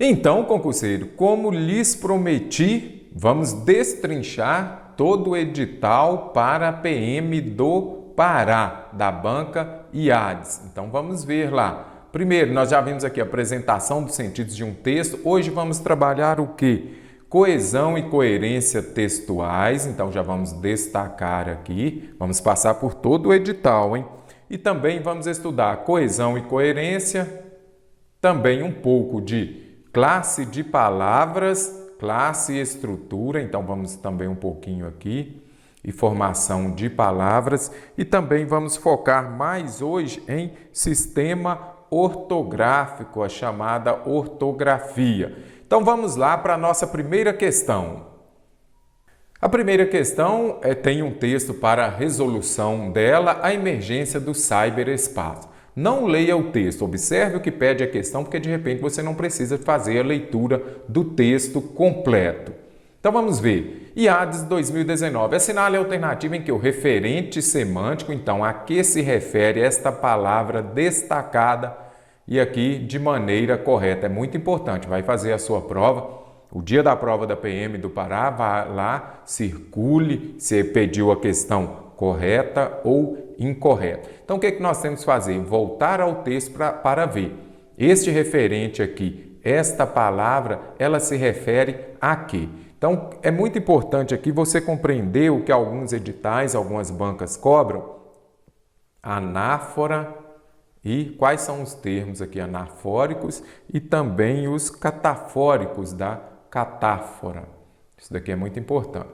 Então, concurseiro, como lhes prometi, vamos destrinchar todo o edital para a PM do Pará, da banca IADES. Então, vamos ver lá. Primeiro, nós já vimos aqui a apresentação dos sentidos de um texto. Hoje vamos trabalhar o quê? Coesão e coerência textuais. Então, já vamos destacar aqui. Vamos passar por todo o edital, hein? E também vamos estudar coesão e coerência, também um pouco de classe de palavras, classe e estrutura, então vamos também um pouquinho aqui, e formação de palavras, e também vamos focar mais hoje em sistema ortográfico, a chamada ortografia. Então vamos lá para a nossa primeira questão. A primeira questão tem um texto para a resolução dela, a emergência do ciberespaço. Não leia o texto, observe o que pede a questão, porque de repente você não precisa fazer a leitura do texto completo. Então vamos ver. IADES 2019. Assinale a alternativa em que o referente semântico, então, a que se refere esta palavra destacada e aqui de maneira correta. É muito importante, vai fazer a sua prova. O dia da prova da PM do Pará, vá lá, circule, se pediu a questão correta ou incorreta. Então, o que nós temos que fazer? Voltar ao texto para ver. Este referente aqui, esta palavra, ela se refere a quê? Então, é muito importante aqui você compreender o que alguns editais, algumas bancas cobram. Anáfora e quais são os termos aqui anafóricos e também os catafóricos da catáfora. Isso daqui é muito importante.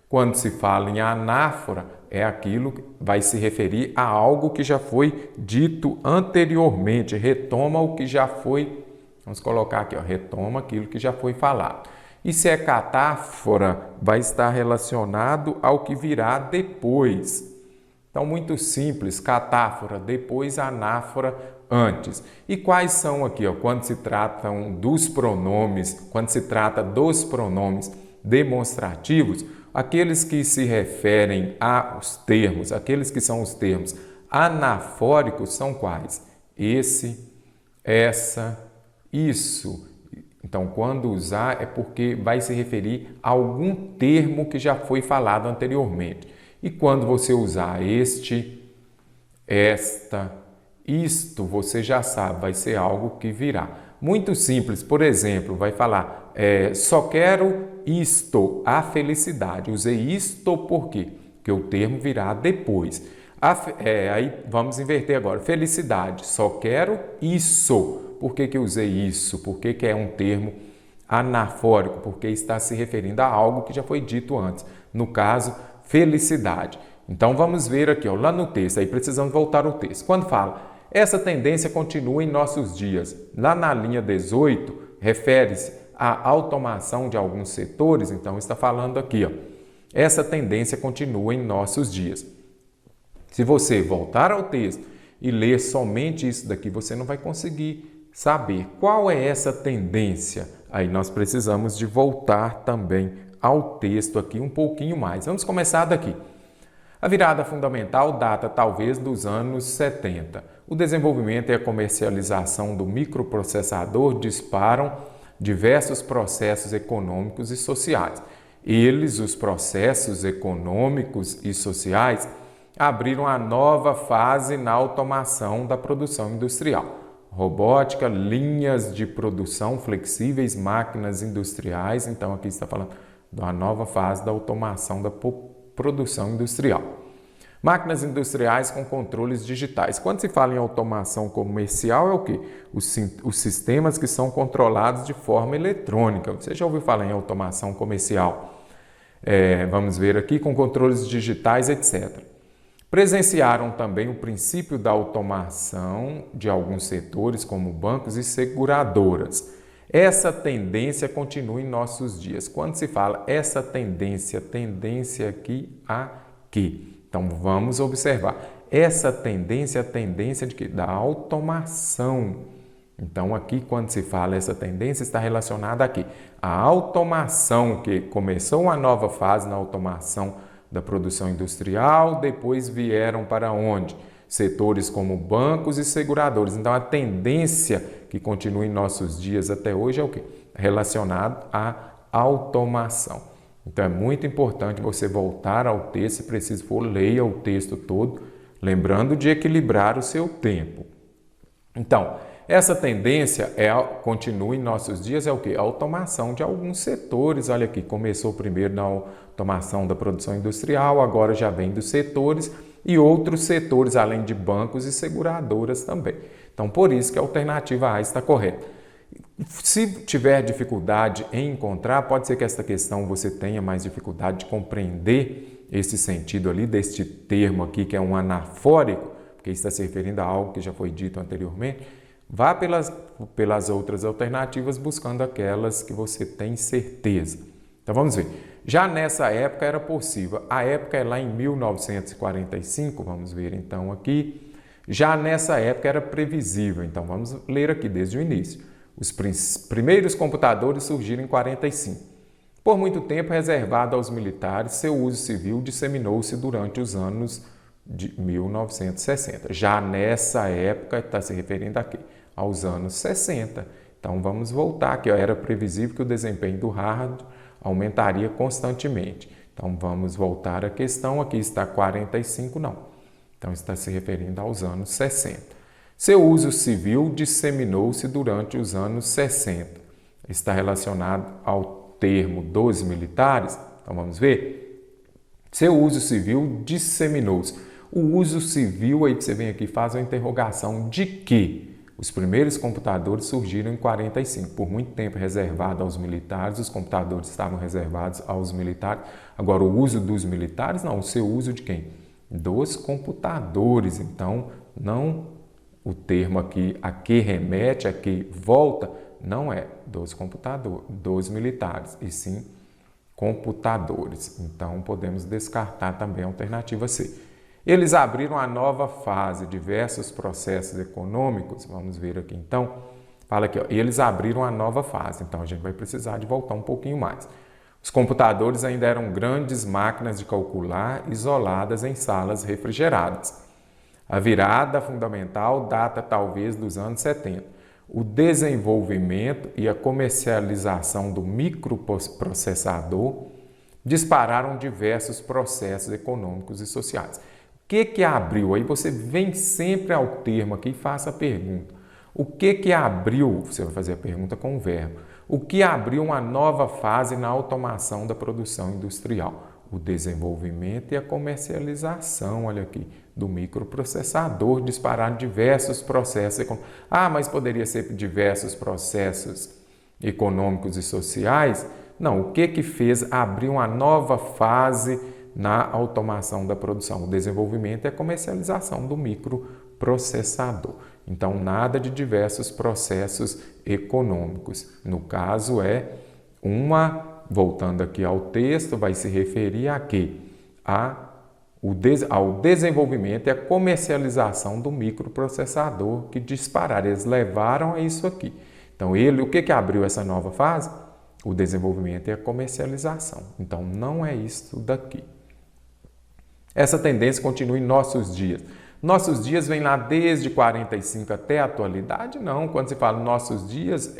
Quando se fala em anáfora, é aquilo que vai se referir a algo que já foi dito anteriormente, retoma o que já foi, vamos colocar aqui, ó, retoma aquilo que já foi falado. E se é catáfora, vai estar relacionado ao que virá depois. Então, muito simples, catáfora, depois anáfora, antes. E quais são aqui, ó, quando se tratam dos pronomes, quando se trata dos pronomes demonstrativos, aqueles que se referem aos termos, aqueles que são os termos anafóricos são quais? Esse, essa, isso. Então, quando usar é porque vai se referir a algum termo que já foi falado anteriormente. E quando você usar este, esta, isto, você já sabe, vai ser algo que virá. Muito simples, por exemplo, vai falar, só quero isto, a felicidade. Usei isto por quê? Porque o termo virá depois. Aí vamos inverter agora. Felicidade, só quero isso. Por que eu usei isso? Por que é um termo anafórico? Porque está se referindo a algo que já foi dito antes. No caso, felicidade. Então vamos ver aqui, ó, lá no texto, aí precisamos voltar ao texto. Quando fala, essa tendência continua em nossos dias. Lá na linha 18, refere-se à automação de alguns setores, então está falando aqui, ó, essa tendência continua em nossos dias. Se você voltar ao texto e ler somente isso daqui, você não vai conseguir saber qual é essa tendência. Aí nós precisamos de voltar também ao texto aqui um pouquinho mais. Vamos começar daqui. A virada fundamental data talvez dos anos 70. O desenvolvimento e a comercialização do microprocessador disparam diversos processos econômicos e sociais. Eles, os processos econômicos e sociais, abriram a nova fase na automação da produção industrial. Robótica, linhas de produção flexíveis, máquinas industriais. Então, aqui está falando da nova fase da automação da produção industrial. Máquinas industriais com controles digitais. Quando se fala em automação comercial, é o quê? Os sistemas que são controlados de forma eletrônica. Você já ouviu falar em automação comercial? Vamos ver aqui, com controles digitais, etc. Presenciaram também o princípio da automação de alguns setores, como bancos e seguradoras. Essa tendência continua em nossos dias. Quando se fala essa tendência aqui a quê? Então, vamos observar. Essa tendência é a tendência de quê? Da automação. Então, aqui, quando se fala essa tendência, está relacionada a quê? A automação, que começou uma nova fase na automação da produção industrial, depois vieram para onde? setores como bancos e seguradores. Então, a tendência que continua em nossos dias até hoje é o quê? Relacionado à automação. Então, é muito importante você voltar ao texto, se preciso for, leia o texto todo, lembrando de equilibrar o seu tempo. Então, essa tendência continua em nossos dias é o quê? A automação de alguns setores. Olha aqui, começou primeiro na automação da produção industrial, agora já vem dos setores e outros setores, além de bancos e seguradoras também. Então, por isso que a alternativa A está correta. Se tiver dificuldade em encontrar, pode ser que esta questão você tenha mais dificuldade de compreender esse sentido ali deste termo aqui, que é um anafórico, porque está se referindo a algo que já foi dito anteriormente. Vá pelas outras alternativas, buscando aquelas que você tem certeza. Então, vamos ver. Já nessa época era possível. A época é lá em 1945, vamos ver então aqui. Já nessa época era previsível. Então, vamos ler aqui desde o início. Os primeiros computadores surgiram em 45. Por muito tempo reservado aos militares, seu uso civil disseminou-se durante os anos de 1960. Já nessa época, está se referindo aqui, aos anos 60. Então, vamos voltar aqui. Era previsível que o desempenho do hardware aumentaria constantemente. Então, vamos voltar à questão. Aqui está 45, não. Então, está se referindo aos anos 60. Seu uso civil disseminou-se durante os anos 60. Está relacionado ao termo dos militares. Então, vamos ver. Seu uso civil disseminou-se. O uso civil, aí você vem aqui e faz uma interrogação de que os primeiros computadores surgiram em 45. Por muito tempo reservado aos militares, os computadores estavam reservados aos militares. Agora, o uso dos militares, não. O seu uso de quem? Dos computadores. Então, não o termo aqui, a que remete, a que volta, não é dos computadores, dos militares, e sim computadores. Então, podemos descartar também a alternativa C. Eles abriram a nova fase, diversos processos econômicos. Vamos ver aqui então. Fala aqui, ó, eles abriram a nova fase. Então, a gente vai precisar de voltar um pouquinho mais. Os computadores ainda eram grandes máquinas de calcular isoladas em salas refrigeradas. A virada fundamental data talvez dos anos 70. O desenvolvimento e a comercialização do microprocessador dispararam diversos processos econômicos e sociais. O que abriu? Aí você vem sempre ao termo aqui e faça a pergunta. O que abriu? Você vai fazer a pergunta com o verbo. O que abriu uma nova fase na automação da produção industrial? O desenvolvimento e a comercialização, olha aqui, do microprocessador, dispararam diversos processos econômicos. Ah, mas poderia ser diversos processos econômicos e sociais? Não, o que fez abrir uma nova fase na automação da produção? O desenvolvimento e a comercialização do microprocessador. Então, nada de diversos processos econômicos. No caso, voltando aqui ao texto, vai se referir a quê? Ao desenvolvimento e a comercialização do microprocessador que dispararam. Eles levaram a isso aqui. Então, o que abriu essa nova fase? O desenvolvimento e a comercialização. Então, não é isso daqui. Essa tendência continua em nossos dias. Nossos dias vem lá desde 45 até a atualidade? Não. Quando se fala nossos dias,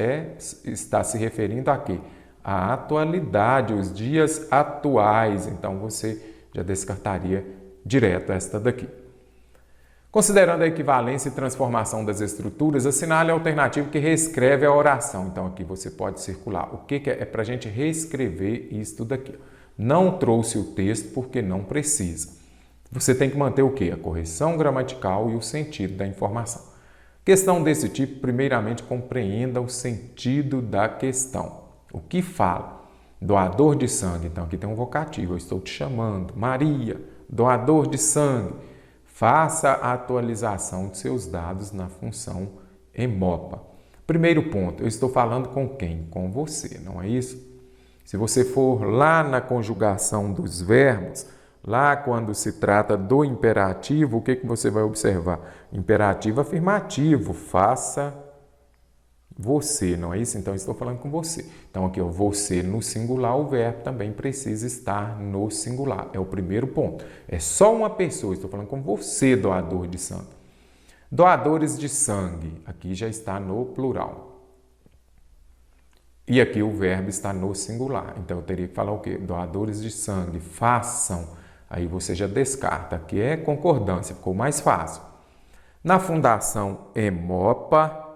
está se referindo a quê? A atualidade, os dias atuais. Então, você já descartaria direto esta daqui. Considerando a equivalência e transformação das estruturas, assinale a alternativa que reescreve a oração. Então, aqui você pode circular. O que é para a gente reescrever isto daqui? Não trouxe o texto porque não precisa. Você tem que manter o quê? A correção gramatical e o sentido da informação. Questão desse tipo, primeiramente, compreenda o sentido da questão. O que fala? Doador de sangue. Então, aqui tem um vocativo. Eu estou te chamando. Maria, doador de sangue. Faça a atualização de seus dados na função EMOPA. Primeiro ponto, eu estou falando com quem? Com você, não é isso? Se você for lá na conjugação dos verbos, lá quando se trata do imperativo, o que você vai observar? Imperativo afirmativo, faça você, não é isso? Então, eu estou falando com você. Então, aqui, ó, você no singular, o verbo também precisa estar no singular. É o primeiro ponto. É só uma pessoa, estou falando com você, doador de sangue. Doadores de sangue, aqui já está no plural. E aqui o verbo está no singular. Então, eu teria que falar o quê? Doadores de sangue, façam. Aí você já descarta. Aqui é concordância, ficou mais fácil. Na Fundação Hemopa,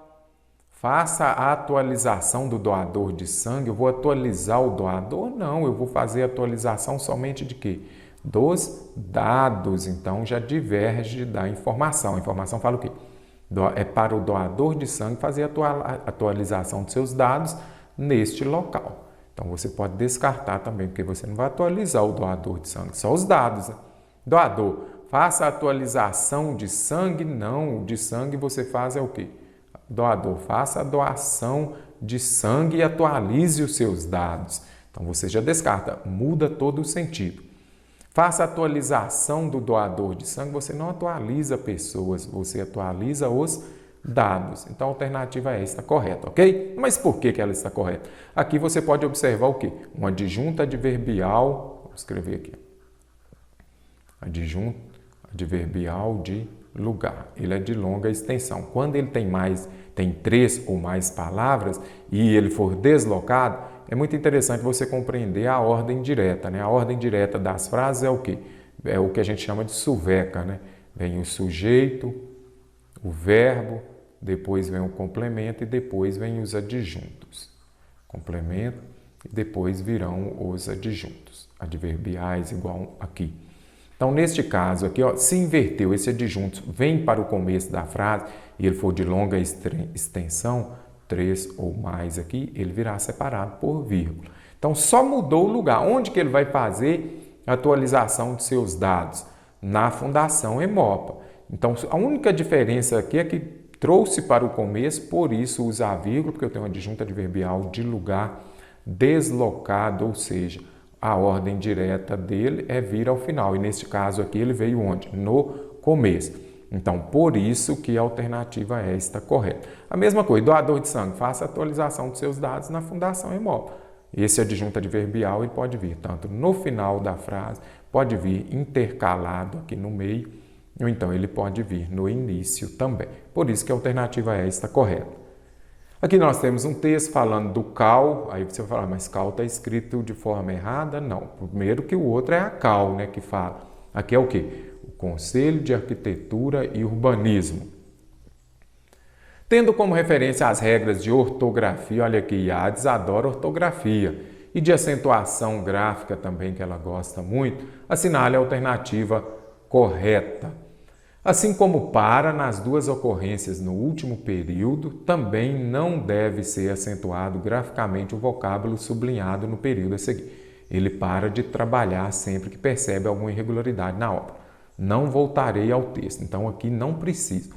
faça a atualização do doador de sangue. Eu vou atualizar o doador? Não, eu vou fazer a atualização somente de quê? Dos dados. Então, já diverge da informação. A informação fala o quê? É para o doador de sangue fazer a atualização dos seus dados neste local. Então, você pode descartar também, porque você não vai atualizar o doador de sangue, só os dados. Né? Doador, faça a atualização de sangue? Não, o de sangue você faz é o quê? Doador, faça a doação de sangue e atualize os seus dados. Então, você já descarta, muda todo o sentido. Faça a atualização do doador de sangue, você não atualiza pessoas, você atualiza os dados. Então, a alternativa é esta correta, ok? Mas por que ela está correta? Aqui você pode observar o quê? Um adjunto adverbial, vou escrever aqui, adjunto adverbial de lugar. Ele é de longa extensão. Quando ele tem 3 ou mais palavras e ele for deslocado, é muito interessante você compreender a ordem direta, né? A ordem direta das frases é o quê? É o que a gente chama de suveca, né? Vem o sujeito, o verbo, depois vem o complemento e depois vem os adjuntos. Complemento e depois virão os adjuntos. Adverbiais igual aqui. Então, neste caso aqui, ó, se inverteu, esse adjunto vem para o começo da frase e ele for de longa extensão, 3 ou mais aqui, ele virá separado por vírgula. Então, só mudou o lugar. Onde que ele vai fazer a atualização de seus dados? Na Fundação Hemopa. Então, a única diferença aqui é que trouxe para o começo, por isso usa a vírgula, porque eu tenho uma adjunta adverbial de lugar deslocado, ou seja, a ordem direta dele é vir ao final. E neste caso aqui ele veio onde? No começo. Então, por isso que a alternativa é esta correta. A mesma coisa, doador de sangue, faça a atualização dos seus dados na Fundação Hemopa. Esse adjunto adverbial ele pode vir tanto no final da frase, pode vir intercalado aqui no meio, ou então ele pode vir no início também. Por isso que a alternativa é esta correta. Aqui nós temos um texto falando do CAL, aí você vai falar, mas CAL está escrito de forma errada? Não, primeiro que o outro é a CAL, né, que fala. Aqui é o quê? O Conselho de Arquitetura e Urbanismo. Tendo como referência as regras de ortografia, olha aqui, Iades adora ortografia, e de acentuação gráfica também, que ela gosta muito, assinale a alternativa correta. Assim como para nas duas ocorrências no último período, também não deve ser acentuado graficamente o vocábulo sublinhado no período a seguir. Ele para de trabalhar sempre que percebe alguma irregularidade na obra. Não voltarei ao texto. Então, aqui não precisa.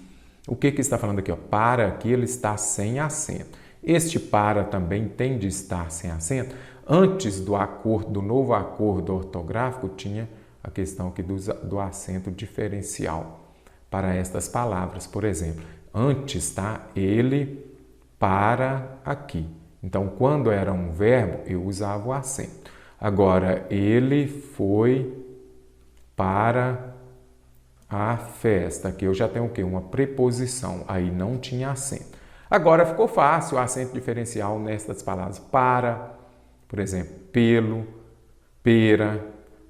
O que está falando aqui? Ó? Para aqui ele está sem acento. Este para também tem de estar sem acento. Antes do novo acordo ortográfico, tinha a questão aqui do acento diferencial para estas palavras. Por exemplo, antes, tá? Ele para aqui. Então, quando era um verbo, eu usava o acento. Agora, ele foi para a festa. Aqui eu já tenho o quê? Uma preposição. Aí não tinha acento. Agora ficou fácil o acento diferencial nestas palavras. Para, por exemplo, pelo, pera,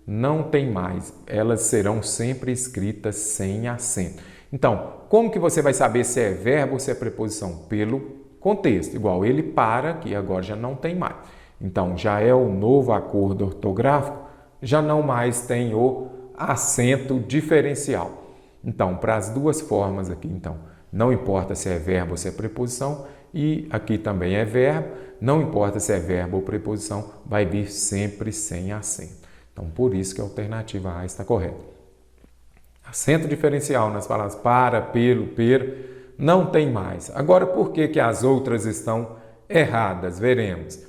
não tem mais. Elas serão sempre escritas sem acento. Então, como que você vai saber se é verbo ou se é preposição? Pelo contexto. Igual ele para, que agora já não tem mais. Então, já é o novo acordo ortográfico, já não mais tem o acento diferencial. Então, para as duas formas aqui, então, não importa se é verbo ou se é preposição, e aqui também é verbo, não importa se é verbo ou preposição, vai vir sempre sem acento. Então, por isso que a alternativa A está correta. Acento diferencial nas palavras para, pelo, per, não tem mais. Agora, por que as outras estão erradas? Veremos.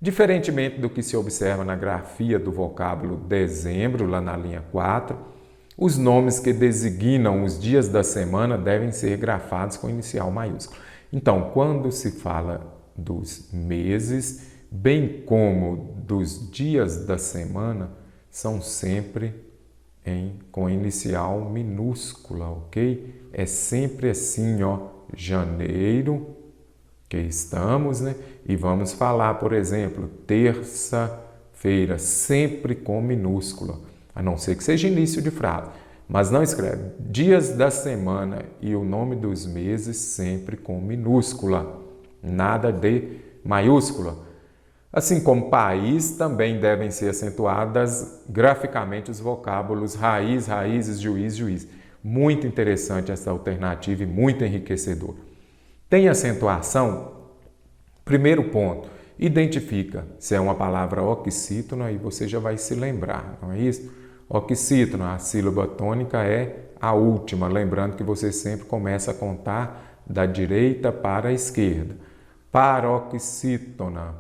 Diferentemente do que se observa na grafia do vocábulo dezembro, lá na linha 4, os nomes que designam os dias da semana devem ser grafados com inicial maiúsculo. Então, quando se fala dos meses, bem como dos dias da semana, são sempre com inicial minúscula, ok? É sempre assim, ó, janeiro, que estamos, né? E vamos falar, por exemplo, terça-feira, sempre com minúscula, a não ser que seja início de frase. Mas não escreve dias da semana e o nome dos meses sempre com minúscula, nada de maiúscula. Assim como país, também devem ser acentuadas graficamente os vocábulos raiz, raízes, juiz, juiz. Muito interessante essa alternativa e muito enriquecedora. Tem acentuação? Primeiro ponto, identifica se é uma palavra oxítona e você já vai se lembrar, não é isso? Oxítona, a sílaba tônica é a última, lembrando que você sempre começa a contar da direita para a esquerda. Paroxítona,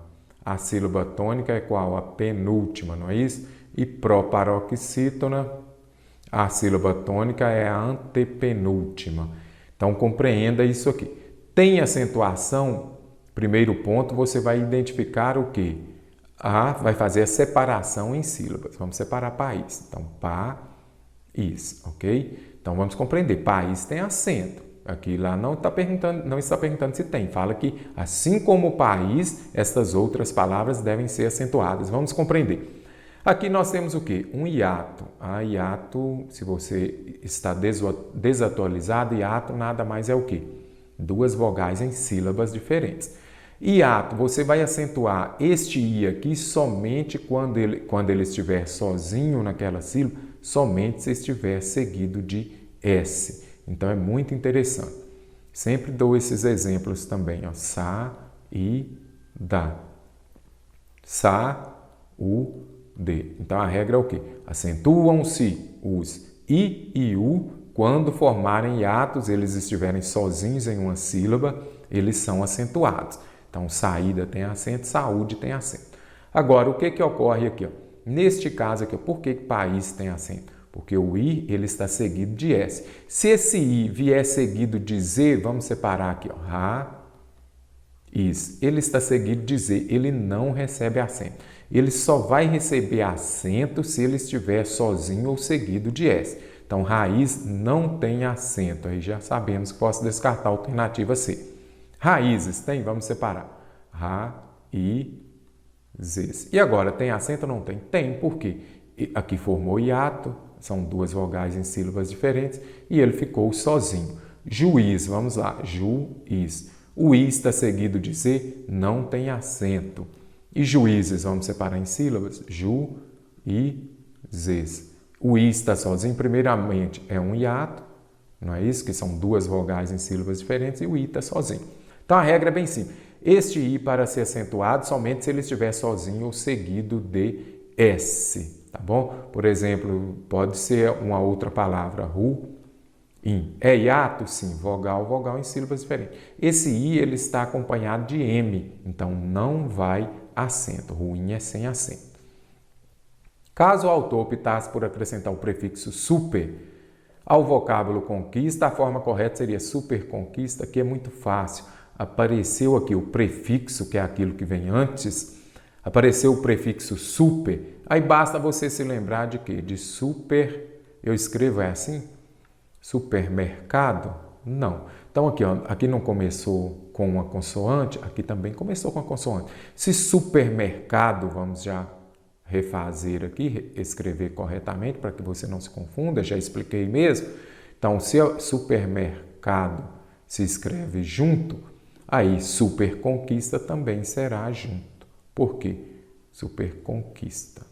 a sílaba tônica é qual? A penúltima, não é isso? E proparoxítona, a sílaba tônica é a antepenúltima. Então, compreenda isso aqui. Tem acentuação? Primeiro ponto, você vai identificar o quê? Vai fazer a separação em sílabas. Vamos separar país. Então, país, ok? Então, vamos compreender. País tem acento. Aqui lá não está perguntando se tem. Fala que, assim como o país, estas outras palavras devem ser acentuadas. Vamos compreender. Aqui nós temos o quê? Um hiato. Hiato, se você está desatualizado, hiato nada mais é o quê? Duas vogais em sílabas diferentes. Hiato, você vai acentuar este I aqui somente quando ele estiver sozinho naquela sílaba, somente se estiver seguido de S. Então, é muito interessante. Sempre dou esses exemplos também. Ó. Sa, I, da. Sa, U, D. Então, a regra é o quê? Acentuam-se os I e U quando formarem hiatos, eles estiverem sozinhos em uma sílaba, eles são acentuados. Então, saída tem acento, saúde tem acento. Agora, o que ocorre aqui? Ó? Neste caso aqui, por que país tem acento? Porque o I ele está seguido de S. Se esse I vier seguido de Z, vamos separar aqui, ó, raiz. Ele está seguido de Z, ele não recebe acento. Ele só vai receber acento se ele estiver sozinho ou seguido de S. Então, raiz não tem acento. Aí já sabemos que posso descartar a alternativa C. Raízes tem? Vamos separar. Raízes. E agora, tem acento ou não tem? Tem, por quê? Aqui formou hiato, são duas vogais em sílabas diferentes, e ele ficou sozinho. Juiz, vamos lá, juiz. O I está seguido de Z, não tem acento. E juízes, vamos separar em sílabas, juízes. O I está sozinho, primeiramente, é um hiato, não é isso? Que são duas vogais em sílabas diferentes, e o I está sozinho. Então, a regra é bem simples. Este I, para ser acentuado, somente se ele estiver sozinho ou seguido de S, tá bom? Por exemplo, pode ser uma outra palavra, ruim. É hiato? Sim, vogal, vogal em sílabas diferentes. Esse I, ele está acompanhado de M, então não vai acento. Ruim é sem acento. Caso o autor optasse por acrescentar o prefixo super ao vocábulo conquista, a forma correta seria superconquista, que é muito fácil. Apareceu aqui o prefixo, que é aquilo que vem antes, apareceu o prefixo super, aí basta você se lembrar de quê? De super, eu escrevo assim? Supermercado? Não. Então aqui, ó, aqui não começou com uma consoante, aqui também começou com a consoante. Se supermercado, vamos já refazer aqui, escrever corretamente para que você não se confunda, já expliquei mesmo. Então, se supermercado se escreve junto, aí superconquista também será junto. Por quê? Superconquista.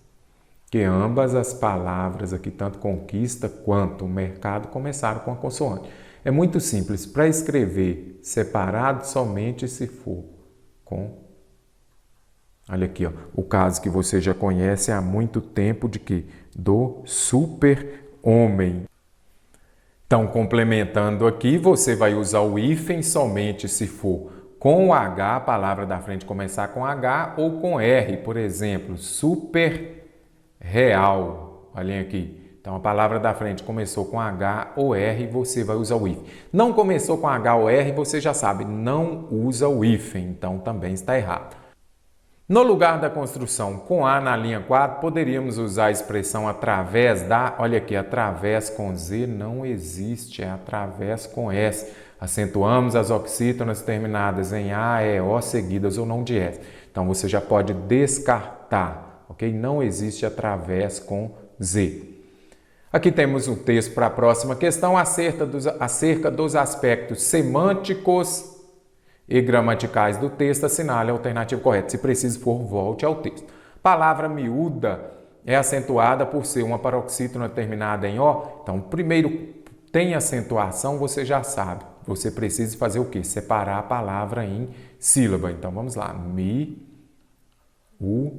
Que ambas as palavras aqui, tanto conquista quanto mercado, começaram com a consoante. É muito simples. Para escrever separado, somente se for com. Olha aqui, ó, o caso que você já conhece há muito tempo de que? Do super-homem. Então, complementando aqui, você vai usar o hífen somente se for com o H, a palavra da frente começar com H ou com R, por exemplo, super real. Olhem aqui. Então, a palavra da frente começou com H ou R, você vai usar o hífen. Não começou com H ou R, você já sabe, não usa o hífen, então também está errado. No lugar da construção com A na linha 4, poderíamos usar a expressão através da... Olha aqui, através com Z não existe, é através com S. Acentuamos as oxítonas terminadas em A, E, O, seguidas ou não de S. Então, você já pode descartar, ok? Não existe através com Z. Aqui temos o texto para a próxima questão, acerca dos aspectos semânticos e gramaticais do texto, assinale a alternativa correta. Se preciso for, volte ao texto. Palavra miúda é acentuada por ser uma paroxítona terminada em O. Então, primeiro tem acentuação, você já sabe. Você precisa fazer o quê? Separar a palavra em sílaba. Então, vamos lá. Mi, u,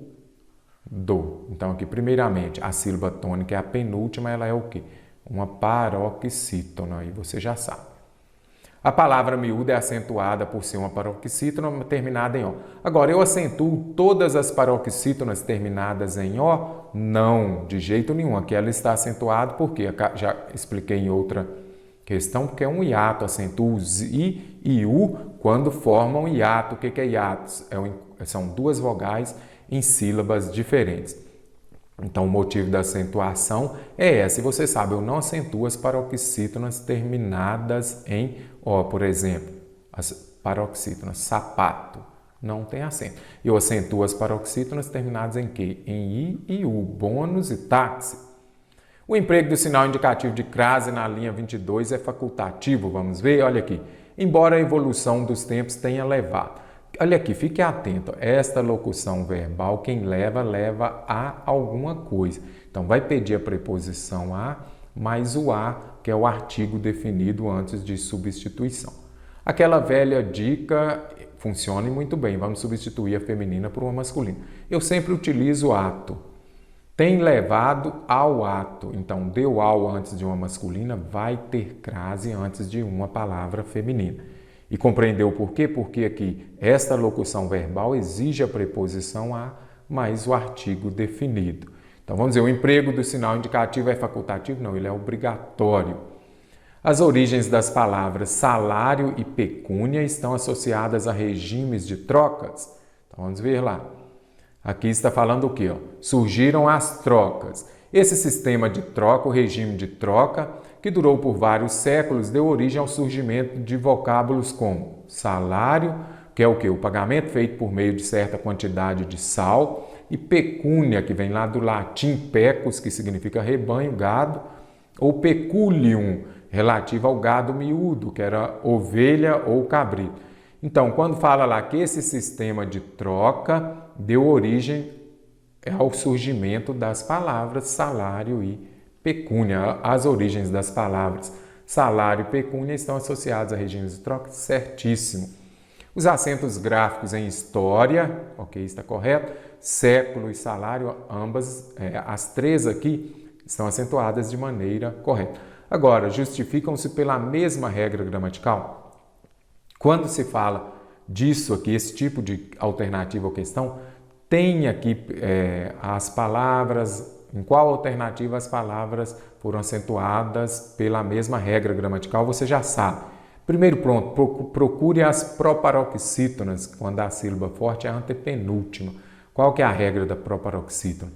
do. Então, aqui, primeiramente, a sílaba tônica é a penúltima, ela é o quê? Uma paroxítona, aí você já sabe. A palavra miúda é acentuada por ser uma paroxítona terminada em O. Agora, eu acentuo todas as paroxítonas terminadas em O? Não, de jeito nenhum. Aqui ela está acentuada porque, já expliquei em outra questão, porque é um hiato. Acentuo os I e U quando formam hiato. O que é hiato? São duas vogais em sílabas diferentes. Então, o motivo da acentuação é esse. Você sabe, eu não acentuo as paroxítonas terminadas em O, por exemplo. As paroxítonas, sapato, não tem acento. Eu acentuo as paroxítonas terminadas em quê? Em I e U, bônus e táxi. O emprego do sinal indicativo de crase na linha 22 é facultativo. Vamos ver? Olha aqui. Embora a evolução dos tempos tenha levado. Olha aqui, fique atento. Esta locução verbal, quem leva, leva a alguma coisa. Então, vai pedir a preposição a, mais o a, que é o artigo definido antes de substituição. Aquela velha dica funciona muito bem. Vamos substituir a feminina por uma masculina. Eu sempre utilizo ato. Tem levado ao ato. Então, deu ao antes de uma masculina, vai ter crase antes de uma palavra feminina. E compreendeu por quê? Porque aqui esta locução verbal exige a preposição a mais o artigo definido. Então, vamos dizer, o emprego do sinal indicativo é facultativo? Não, ele é obrigatório. As origens das palavras salário e pecúnia estão associadas a regimes de trocas? Então, vamos ver lá. Aqui está falando o quê? Surgiram as trocas. Esse sistema de troca, o regime de troca, que durou por vários séculos, deu origem ao surgimento de vocábulos como salário, que é o quê? O pagamento feito por meio de certa quantidade de sal, e pecúnia, que vem lá do latim pecus, que significa rebanho, gado, ou peculium, relativo ao gado miúdo, que era ovelha ou cabrito. Então, quando fala lá que esse sistema de troca deu origem ao surgimento das palavras salário e pecúnia. As origens das palavras salário e pecúnia estão associadas a regimes de troca? Certíssimo. Os acentos gráficos em história, ok, está correto. Século e salário, ambas, as três aqui, estão acentuadas de maneira correta. Agora, justificam-se pela mesma regra gramatical? Quando se fala disso aqui, esse tipo de alternativa ou questão, tem aqui as palavras, em qual alternativa as palavras foram acentuadas pela mesma regra gramatical, você já sabe. Primeiro ponto, procure as proparoxítonas, quando a sílaba forte é a antepenúltima. Qual que é a regra da proparoxítona?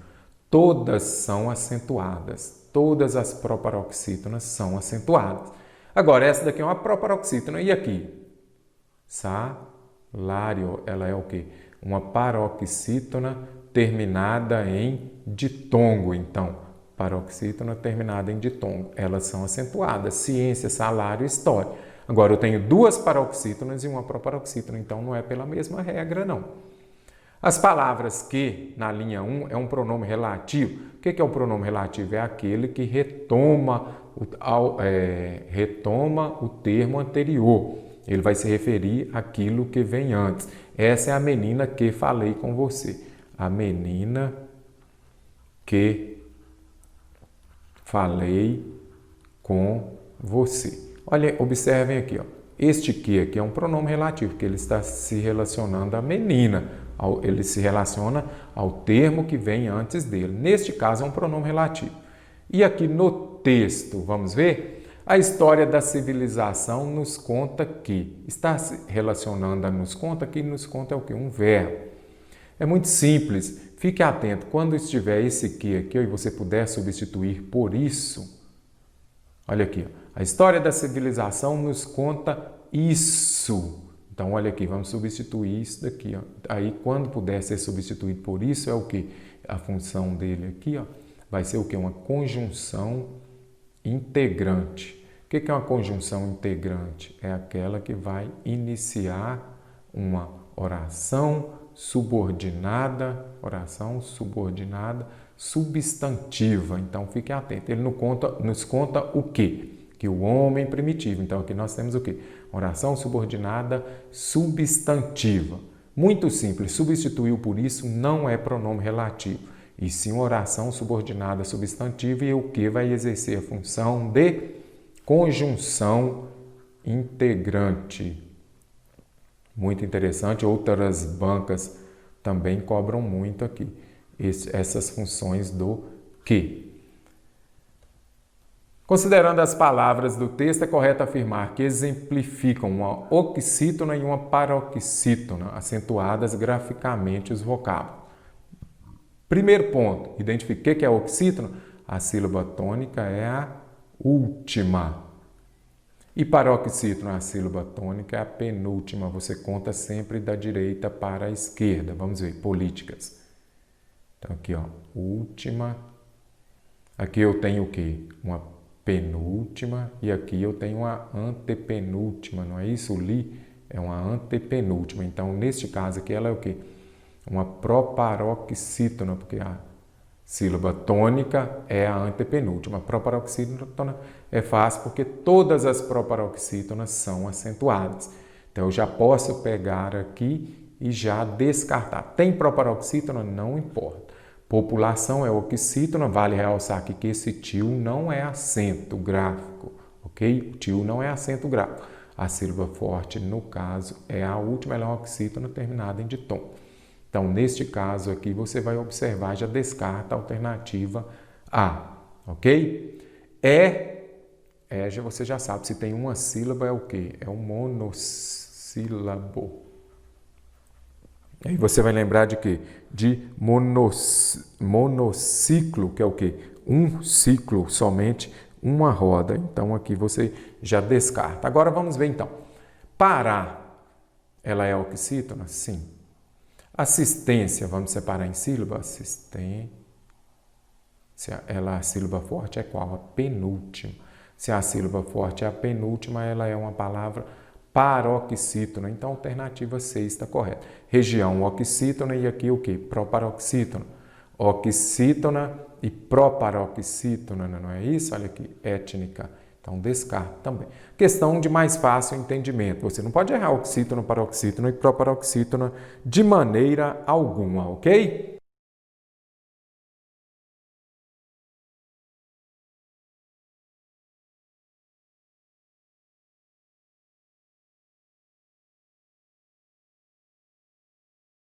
Todas são acentuadas. Todas as proparoxítonas são acentuadas. Agora, essa daqui é uma proparoxítona. E aqui? Salário, ela é o quê? Uma paroxítona terminada em ditongo. Então, paroxítona terminada em ditongo. Elas são acentuadas. Ciência, salário, história. Agora, eu tenho duas paroxítonas e uma proparoxítona. Então, não é pela mesma regra, não. As palavras que, na linha 1, é um pronome relativo. O que é o pronome relativo? É aquele que retoma o termo anterior. Ele vai se referir àquilo que vem antes. Essa é a menina que falei com você. A menina que falei com você. Olha, observem aqui, ó. Este que aqui é um pronome relativo, que ele está se relacionando à menina. Ele se relaciona ao termo que vem antes dele. Neste caso, é um pronome relativo. E aqui no texto, vamos ver? A história da civilização nos conta que, está se relacionando a nos conta, que nos conta é o quê? Um verbo. É muito simples, fique atento, quando estiver esse que aqui e você puder substituir por isso, olha aqui, a história da civilização nos conta isso. Então, olha aqui, vamos substituir isso daqui. Ó. Aí, quando puder ser substituído por isso, é o que? A função dele aqui ó, vai ser o que? Uma conjunção integrante. O que é uma conjunção integrante? É aquela que vai iniciar uma oração subordinada substantiva. Então, fique atento. Ele nos conta o quê? Que o homem primitivo. Então, aqui nós temos o quê? Oração subordinada substantiva. Muito simples. Substituiu por isso não é pronome relativo. E sim uma oração subordinada substantiva e o que vai exercer a função de conjunção integrante. Muito interessante. Outras bancas também cobram muito aqui essas funções do que. Considerando as palavras do texto, é correto afirmar que exemplificam uma oxítona e uma paroxítona, acentuadas graficamente os vocábulos. Primeiro ponto, identifique o que é oxítona? A sílaba tônica é a última. E paroxítona, a sílaba tônica é a penúltima. Você conta sempre da direita para a esquerda. Vamos ver, políticas. Então, aqui, ó, última. Aqui eu tenho o quê? Uma penúltima. E aqui eu tenho uma antepenúltima, não é isso? O li é uma antepenúltima. Então, neste caso aqui, ela é o quê? Uma proparoxítona, porque a sílaba tônica é a antepenúltima. A proparoxítona é fácil porque todas as proparoxítonas são acentuadas. Então, eu já posso pegar aqui e já descartar. Tem proparoxítona? Não importa. População é oxítona, vale realçar aqui que esse tio não é acento gráfico, ok? O tio não é acento gráfico. A sílaba forte, no caso, é a última, ela é uma oxítona terminada em ditom. Então, neste caso aqui, você vai observar, já descarta a alternativa A, ok? Você já sabe, se tem uma sílaba é o quê? É um monossílabo. Aí você vai lembrar de quê? De monociclo, que é o quê? Um ciclo, somente uma roda. Então, aqui você já descarta. Agora, vamos ver então. Parar, ela é oxítona? Sim. Assistência, vamos separar em sílaba? Assistência, a sílaba forte é qual? A penúltima. Se a sílaba forte é a penúltima, ela é uma palavra paroxítona. Então, a alternativa C está correta. Região oxítona e aqui o que? Proparoxítona. Oxítona e proparoxítona, não é isso? Olha aqui, étnica. Então, descarta também. Questão de mais fácil entendimento. Você não pode errar oxítona, paroxítona e proparoxítona de maneira alguma, ok?